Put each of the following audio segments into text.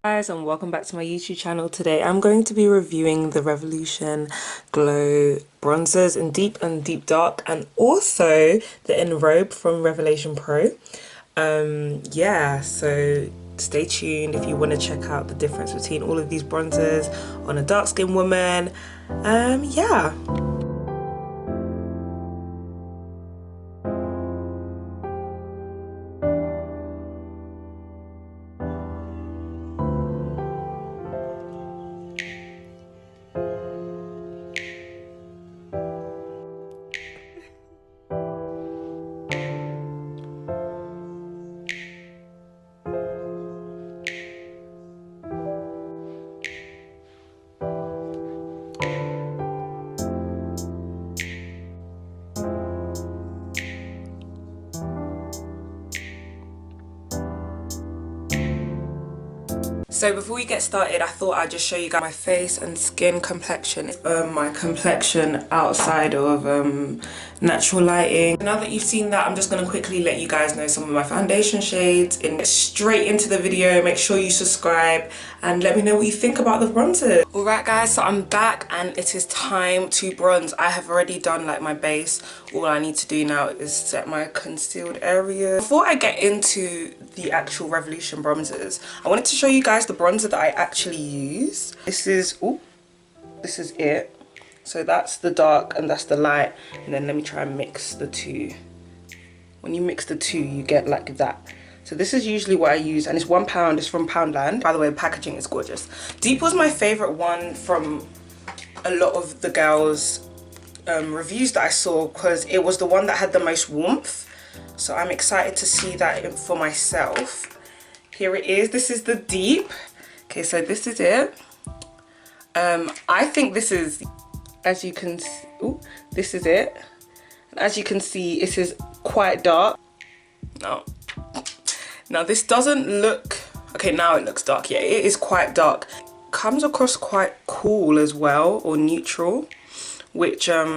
Guys, and welcome back to my YouTube channel. Today I'm going to be reviewing the Revolution Glow Bronzers in Deep and Deep Dark, and also the Enrobe from Revelation Pro. Yeah, so stay tuned if you want to check out the difference between all of these bronzers on a dark skinned woman. Yeah. So before we get started, I thought I'd just show you guys my face and skin complexion. My complexion outside of natural lighting. Now that you've seen that, I'm just going to quickly let you guys know some of my foundation shades. And get straight into the video. Make sure you subscribe and let me know what you think about the bronzers. Alright guys, so I'm back and it is time to bronze. I have already done like my base. All I need to do now is set my concealed area. Before I get into the actual Revolution bronzers, I wanted to show you guys the bronzer that I actually use. This is it. So that's the dark and that's the light, and then let me try and mix the two. When you mix the two, you get like that. So this is usually what I use, and it's £1. It's from Poundland. By the way, packaging is gorgeous. Deep was my favorite one from a lot of the girls' reviews that I saw, because it was the one that had the most warmth. So I'm excited to see that for myself. Here it is. This is the Deep. Okay, so this is it. I think this is, as you can see, this is it. And as you can see, it is quite dark. Now this doesn't look, okay, now it looks dark. Yeah, it is quite dark. Comes across quite cool as well, or neutral, which I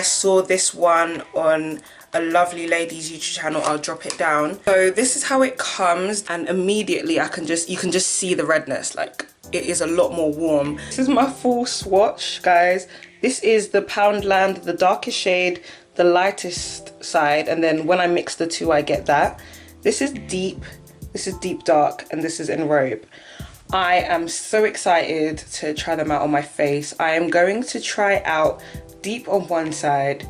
saw this one on a lovely lady's YouTube channel. I'll drop it down. So this is how it comes, and immediately you can just see the redness. Like, it is a lot more warm. This is my full swatch, guys. This is the Poundland, the darkest shade, the lightest side, and then when I mix the two, I get that. This is Deep, this is Deep Dark, and this is Enrobe. I am so excited to try them out on my face. I am going to try out Deep on one side,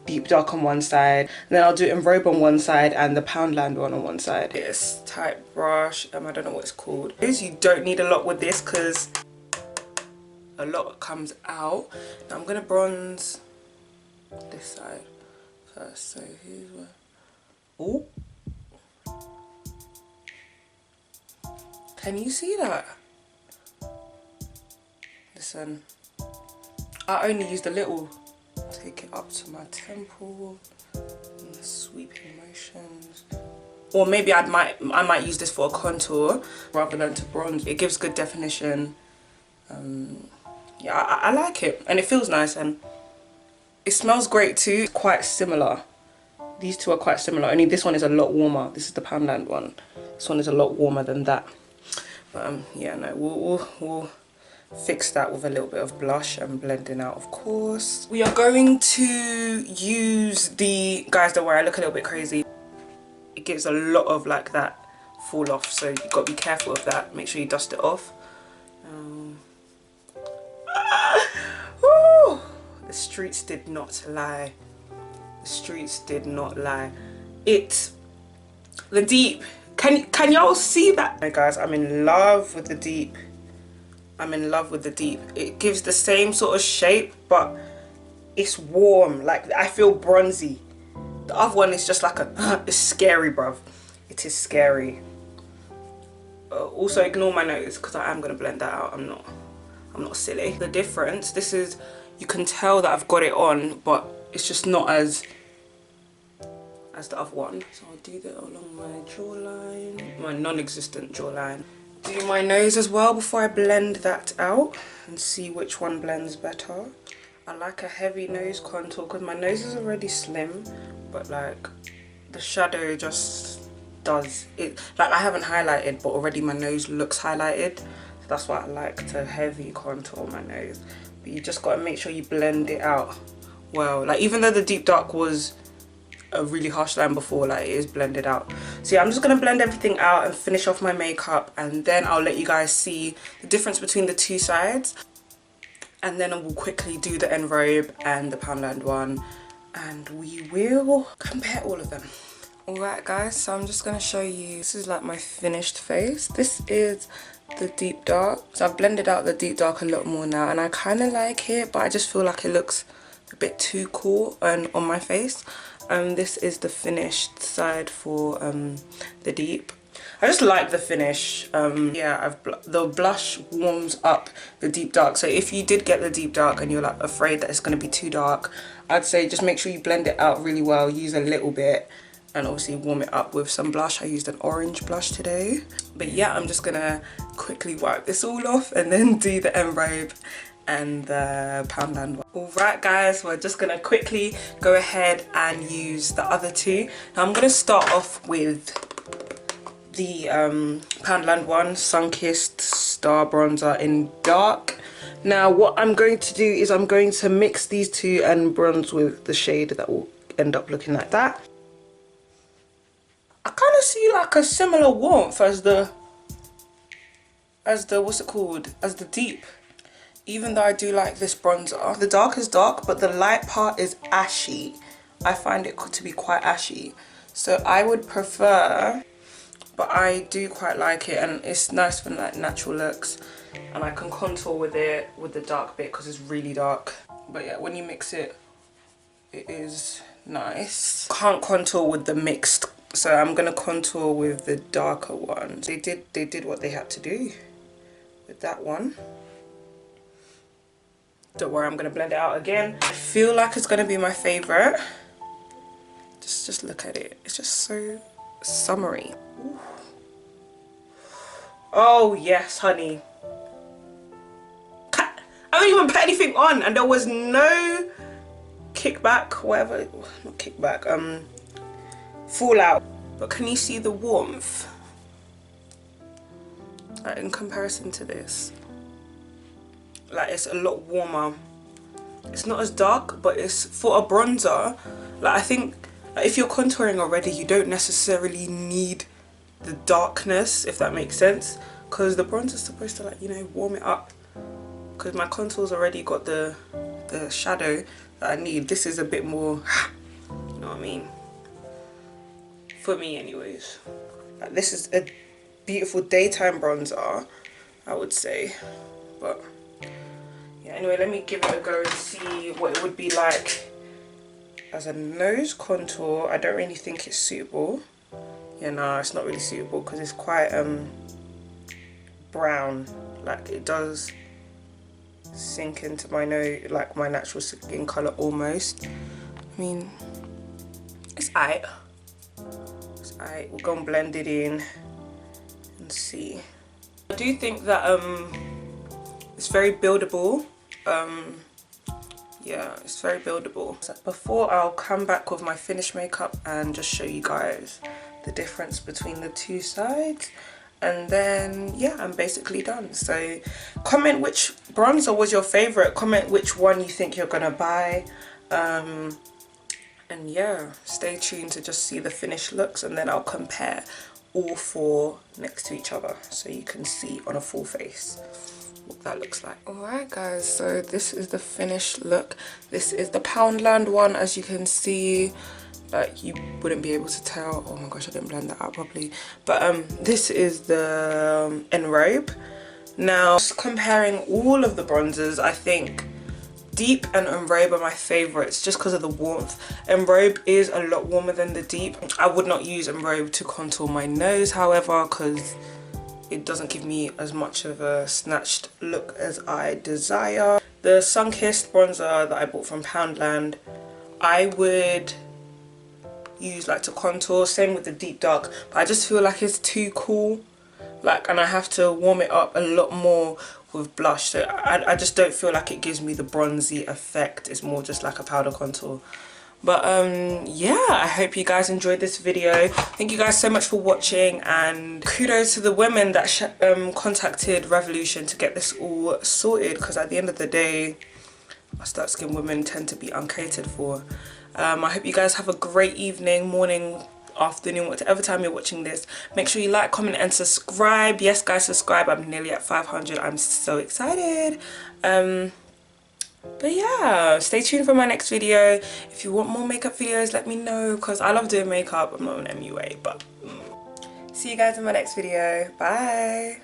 Deep Dark on one side, and then I'll do Enrobe on one side and the Poundland one on one side. This type brush, I don't know what it's called. You don't need a lot with this because a lot comes out. Now I'm gonna bronze this side first. So here's where, oh, can you see that? Listen, I only used a little. Take it up to my temple and sweeping motions. Or maybe I might use this for a contour rather than to bronze. It gives good definition. Yeah, I like it, and it feels nice, and it smells great too. It's quite similar. These two are quite similar, only this one is a lot warmer. This is the Poundland one. This one is a lot warmer than that. But yeah, no, we'll fix that with a little bit of blush and blending out, of course. We are going to use the, guys, don't worry, I look a little bit crazy. It gives a lot of like that fall off, so you've got to be careful of that. Make sure you dust it off. The streets did not lie. The streets did not lie. The Deep, can y'all see that? Hey guys, I'm in love with the Deep. I'm in love with the Deep. It gives the same sort of shape, but it's warm. Like, I feel bronzy. The other one is just like it's scary, bruv. It is scary. Also ignore my nose because I am gonna blend that out. I'm not silly. The difference, this is, you can tell that I've got it on, but it's just not as the other one. So I'll do that along my jawline, my non-existent jawline. Do my nose as well before I blend that out and see which one blends better. I like a heavy nose contour because my nose is already slim, but like the shadow just does it. Like, I haven't highlighted, but already my nose looks highlighted. So that's why I like to heavy contour my nose. But you just got to make sure you blend it out well. Like, even though the deep dark was a really harsh line before, like, it is blended out. So yeah, I'm just gonna blend everything out and finish off my makeup, and then I'll let you guys see the difference between the two sides, and then I will quickly do the Enrobe and the Poundland one, and we will compare all of them. Alright guys, so I'm just gonna show you, this is like my finished face. This is the deep dark. So I've blended out the deep dark a lot more now, and I kind of like it, but I just feel like it looks a bit too cool on my face. This is the finished side for the deep. I just like the finish. Yeah, the blush warms up the deep dark. So if you did get the deep dark and you're like afraid that it's going to be too dark, I'd say just make sure you blend it out really well. Use a little bit and obviously warm it up with some blush. I used an orange blush today. But yeah, I'm just gonna quickly wipe this all off and then do the Enrobe and the Poundland one. Alright guys, we're just gonna quickly go ahead and use the other two. Now I'm gonna start off with the Poundland one, Sunkissed Star Bronzer in Dark. Now what I'm going to do is I'm going to mix these two and bronze with the shade that will end up looking like that. I kind of see like a similar warmth as the what's it called, as the deep. Even though I do like this bronzer, the dark is dark, but the light part is ashy. I find it to be quite ashy. So I would prefer, but I do quite like it, and it's nice for like natural looks. And I can contour with it, with the dark bit, because it's really dark. But yeah, when you mix it, it is nice. Can't contour with the mixed, so I'm gonna contour with the darker one. They did what they had to do with that one. Don't worry, I'm gonna blend it out again. I feel like it's gonna be my favorite. Just look at it. It's just so summery. Ooh. Oh yes, honey. I haven't even put anything on, and there was no kickback, whatever. Not kickback. Fallout. But can you see the warmth? Like, in comparison to this. Like, it's a lot warmer. It's not as dark, but it's for a bronzer. Like, I think like, if you're contouring already, you don't necessarily need the darkness, if that makes sense, because the bronzer's supposed to, like, you know, warm it up. Because my contour's already got the shadow that I need. This is a bit more, you know what I mean? For me anyways. Like, this is a beautiful daytime bronzer, I would say. But yeah, anyway, let me give it a go and see what it would be like as a nose contour. I don't really think it's suitable. Yeah, no, it's not really suitable because it's quite brown. Like, it does sink into my nose, like my natural skin colour almost. I mean, it's aight. It's aight. We'll go and blend it in and see. I do think that it's very buildable. Yeah, it's very buildable. So before I'll come back with my finished makeup and just show you guys the difference between the two sides, and then yeah, I'm basically done. So comment which bronzer was your favorite, comment which one you think you're gonna buy, and yeah, stay tuned to just see the finished looks, and then I'll compare all four next to each other so you can see on a full face what that looks like. Alright guys, so this is the finished look. This is the Poundland one, as you can see. Like, you wouldn't be able to tell. Oh my gosh, I didn't blend that out properly. But this is the Enrobe. Now, just comparing all of the bronzers, I think Deep and Enrobe are my favorites just because of the warmth. Enrobe is a lot warmer than the Deep. I would not use Enrobe to contour my nose, however, because it doesn't give me as much of a snatched look as I desire. The Sunkissed bronzer that I bought from Poundland, I would use like to contour, same with the deep dark, but I just feel like it's too cool, like, and I have to warm it up a lot more with blush, so I just don't feel like it gives me the bronzy effect. It's more just like a powder contour. But yeah, I hope you guys enjoyed this video. Thank you guys so much for watching, and kudos to the women that contacted Revolution to get this all sorted, because at the end of the day, us dark skinned women tend to be uncatered for. I hope you guys have a great evening, morning, afternoon, whatever time you're watching this. Make sure you like, comment and subscribe. Yes guys, subscribe. I'm nearly at 500. I'm so excited. But yeah, stay tuned for my next video. If you want more makeup videos, let me know, because I love doing makeup. I'm not an MUA, but see you guys in my next video. Bye.